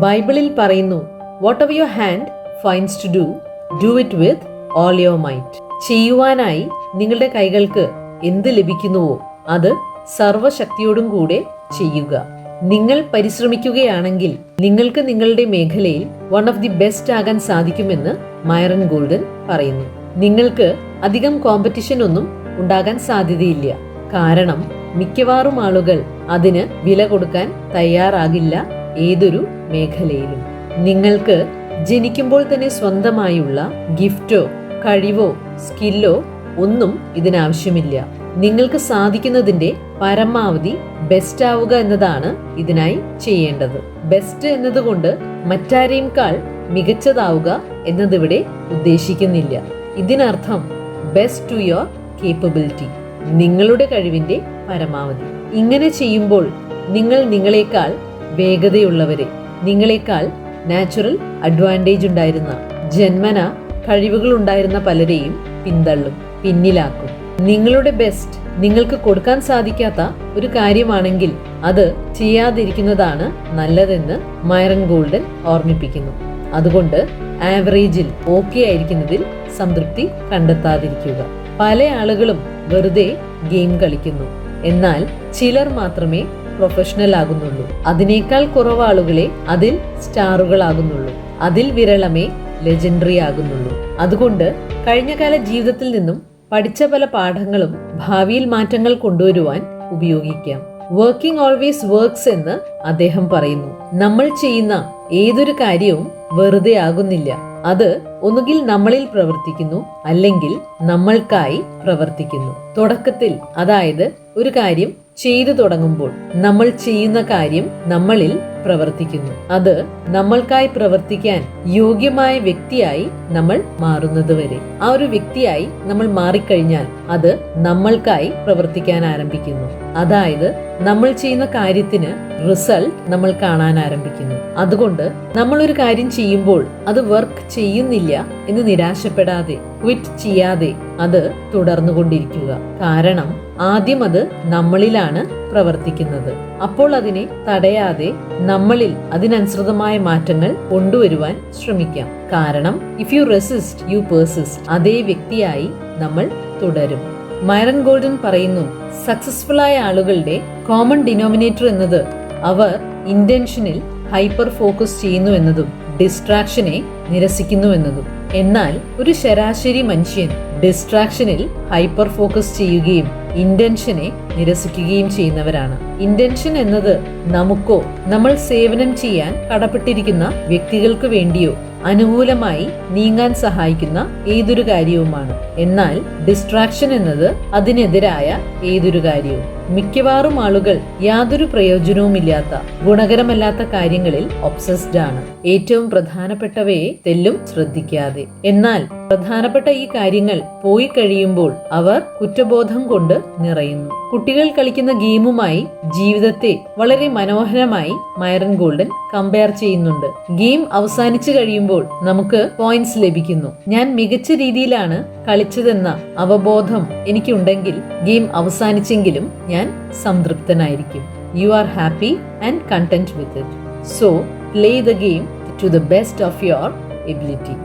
ബൈബിളിൽ പറയുന്നു, whatever your hand finds to do it with all your might. ചെയ്യുവാനായി നിങ്ങളുടെ കൈകൾക്ക് എന്ത് ലഭിക്കുന്നുവോ അത് സർവശക്തിയോടും കൂടെ ചെയ്യുക. നിങ്ങൾ പരിശ്രമിക്കുകയാണെങ്കിൽ നിങ്ങൾക്ക് നിങ്ങളുടെ മേഖലയിൽ വൺ ഓഫ് ദി ബെസ്റ്റ് ആകാൻ സാധിക്കുമെന്ന് മൈറൻ ഗോൾഡൻ പറയുന്നു. നിങ്ങൾക്ക് അധികം കോമ്പറ്റീഷൻ ഒന്നും ഉണ്ടാകാൻ സാധ്യതയില്ല. കാരണം മിക്കവാറും ആളുകൾ അതിന് വില കൊടുക്കാൻ തയ്യാറാകില്ല ഏതൊരു മേഖലയിലും. നിങ്ങൾക്ക് ജനിക്കുമ്പോൾ തന്നെ സ്വന്തമായുള്ള ഗിഫ്റ്റോ കഴിവോ സ്കില്ലോ ഒന്നും ഇതിനാവശ്യമില്ല. നിങ്ങൾക്ക് സാധിക്കുന്നതിന്റെ പരമാവധി ബെസ്റ്റ് ആവുക എന്നതാണ് ഇതിനായി ചെയ്യേണ്ടത്. ബെസ്റ്റ് എന്നതുകൊണ്ട് മറ്റാരെയുംക്കാൾ മികച്ചതാവുക എന്നതിവിടെ ഉദ്ദേശിക്കുന്നില്ല. ഇതിനർത്ഥം ബെസ്റ്റ് ടു യുവർ കേപ്പബിലിറ്റി, നിങ്ങളുടെ കഴിവിന്റെ പരമാവധി. ഇങ്ങനെ ചെയ്യുമ്പോൾ നിങ്ങൾ നിങ്ങളെക്കാൾ വേഗതയുള്ളവരെ, നിങ്ങളെക്കാൾ നാച്ചുറൽ അഡ്വാൻറ്റേജ് ഉണ്ടായിരുന്ന, ജന്മന കഴിവുകൾ ഉണ്ടായിരുന്ന പലരെയും പിന്തള്ളും, പിന്നിലാക്കും. നിങ്ങളുടെ ബെസ്റ്റ് നിങ്ങൾക്ക് കൊടുക്കാൻ സാധിക്കാത്ത ഒരു കാര്യമാണെങ്കിൽ അത് ചെയ്യാതിരിക്കുന്നതാണ് നല്ലതെന്ന് മൈറൻ ഗോൾഡൻ ഓർമ്മിപ്പിക്കുന്നു. അതുകൊണ്ട് ആവറേജിൽ ഓക്കെ ആയിരിക്കുന്നതിൽ സംതൃപ്തി കണ്ടെത്താതിരിക്കുക. പല ആളുകളും വെറുതെ ഗെയിം കളിക്കുന്നു, എന്നാൽ ചിലർ മാത്രമേ പ്രൊഫഷണൽ ആകുന്നുള്ളൂ. അതിനേക്കാൾ കുറവ് ആളുകളെ അതിൽ സ്റ്റാറുകളാകുന്നുള്ളൂ. അതിൽ വിരളമേ ലെജൻഡറി ആകുന്നുള്ളൂ. അതുകൊണ്ട് കഴിഞ്ഞകാല ജീവിതത്തിൽ നിന്നും പഠിച്ച പല പാഠങ്ങളും ഭാവിയിൽ മാറ്റങ്ങൾ കൊണ്ടുവരുവാൻ ഉപയോഗിക്കാം. വർക്കിംഗ് ഓൾവേസ് വർക്ക്സ് എന്ന് അദ്ദേഹം പറയുന്നു. നമ്മൾ ചെയ്യുന്ന ഏതൊരു കാര്യവും വെറുതെ ആകുന്നില്ല. അത് ഒന്നുകിൽ നമ്മളിൽ പ്രവർത്തിക്കുന്നു, അല്ലെങ്കിൽ നമ്മൾക്കായി പ്രവർത്തിക്കുന്നു. തുടക്കത്തിൽ, അതായത് ഒരു കാര്യം ചെയ്തു തുടങ്ങുമ്പോൾ നമ്മൾ ചെയ്യുന്ന കാര്യം നമ്മളിൽ പ്രവർത്തിക്കുന്നു. അത് നമ്മൾക്കായി പ്രവർത്തിക്കാൻ യോഗ്യമായ വ്യക്തിയായി നമ്മൾ മാറുന്നത് വരെ. ആ ഒരു വ്യക്തിയായി നമ്മൾ മാറിക്കഴിഞ്ഞാൽ അത് നമ്മൾക്കായി പ്രവർത്തിക്കാൻ ആരംഭിക്കുന്നു. അതായത് നമ്മൾ ചെയ്യുന്ന കാര്യത്തിന് റിസൾട്ട് നമ്മൾ കാണാൻ ആരംഭിക്കുന്നു. അതുകൊണ്ട് നമ്മൾ ഒരു കാര്യം ചെയ്യുമ്പോൾ അത് വർക്ക് ചെയ്യുന്നില്ല എന്ന് നിരാശപ്പെടാതെ, ക്വിറ്റ് ചെയ്യാതെ അത് തുടർന്നുകൊണ്ടിരിക്കുക. കാരണം ആദ്യം അത് നമ്മളിലാണ് പ്രവർത്തിക്കുന്നത്. അപ്പോൾ അതിനെ തടയാതെ നമ്മളിൽ അതിനനുസൃതമായ മാറ്റങ്ങൾ കൊണ്ടുവരുവാൻ ശ്രമിക്കാം. കാരണം if you resist you persist. അതേ വ്യക്തിയായി നമ്മൾ തുടരും. മൈറൻ ഗോൾഡൻ പറയുന്നു, സക്സസ്ഫുൾ ആയ ആളുകളുടെ കോമൺ ഡിനോമിനേറ്റർ എന്നത് അവർ ഇന്റൻഷനിൽ ഹൈപ്പർ ഫോക്കസ് ചെയ്യുന്നു എന്നതും ഡിസ്ട്രാക്ഷനെ നിരസിക്കുന്നു എന്നതും. എന്നാൽ ഒരു ശരാശരി മനുഷ്യൻ ഡിസ്ട്രാക്ഷനിൽ ഹൈപ്പർ ഫോക്കസ് ചെയ്യുകയും ഇന്റൻഷനെ നിരസിക്കുകയും ചെയ്യുന്നവരാണ്. ഇന്റൻഷൻ എന്നത് നമുക്കോ നമ്മൾ സേവനം ചെയ്യാൻ കടപ്പെട്ടിരിക്കുന്ന വ്യക്തികൾക്ക് വേണ്ടിയോ അനുകൂലമായി നീങ്ങാൻ സഹായിക്കുന്ന ഏതൊരു കാര്യവുമാണ്. എന്നാൽ ഡിസ്ട്രാക്ഷൻ എന്നത് അതിനെതിരായ ഏതൊരു കാര്യവും. മിക്കവാറും ആളുകൾ യാതൊരു പ്രയോജനവുമില്ലാത്ത, ഗുണകരമല്ലാത്ത കാര്യങ്ങളിൽ ഒബ്സസ്ഡ് ആണ്. ഏറ്റവും പ്രധാനപ്പെട്ടവയെ തെല്ലും ശ്രദ്ധിക്കാതെ. എന്നാൽ പ്രധാനപ്പെട്ട ഈ കാര്യങ്ങൾ പോയി കഴിയുമ്പോൾ അവർ കുറ്റബോധം കൊണ്ട് നിറയുന്നു. കുട്ടികൾ കളിക്കുന്ന ഗെയിമുമായി ജീവിതത്തെ വളരെ മനോഹരമായി മൈറൻ ഗോൾഡൻ കമ്പയർ ചെയ്യുന്നുണ്ട്. ഗെയിം അവസാനിച്ചു കഴിയുമ്പോൾ നമുക്ക് പോയിന്റ്സ് ലഭിക്കുന്നു. ഞാൻ മികച്ച രീതിയിലാണ് കളിച്ചതെന്ന അവബോധം എനിക്കുണ്ടെങ്കിൽ ഗെയിം അവസാനിച്ചെങ്കിലും ഞാൻ സംതൃപ്തനായിരിക്കും. You are happy and content with it. So, play the game to the best of your ability.